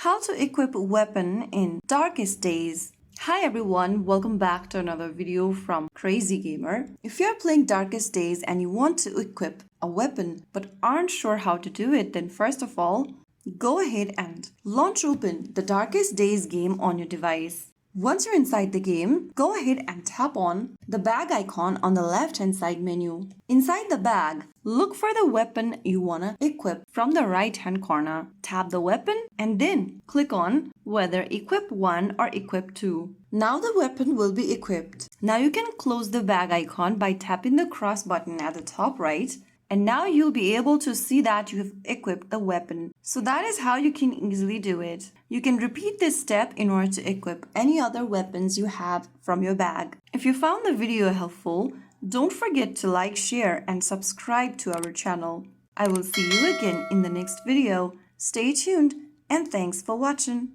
How to equip a weapon in Darkest Days. Hi everyone, welcome back to another video from Crazy Gamer. If you're playing Darkest Days and you want to equip a weapon but aren't sure how to do it, then first of all, go ahead and launch open the Darkest Days game on your device. Once you're inside the game, go ahead and tap on the bag icon on the left hand side menu. Inside the bag, look for the weapon you wanna equip from the right hand corner. Tap the weapon and then click on whether equip 1 or equip 2. Now the weapon will be equipped. Now you can close the bag icon by tapping the cross button at the top right. And now you'll be able to see that you have equipped the weapon. So that is how you can easily do it. You can repeat this step in order to equip any other weapons you have from your bag. If you found the video helpful, don't forget to like, share, and subscribe to our channel. I will see you again in the next video. Stay tuned and thanks for watching.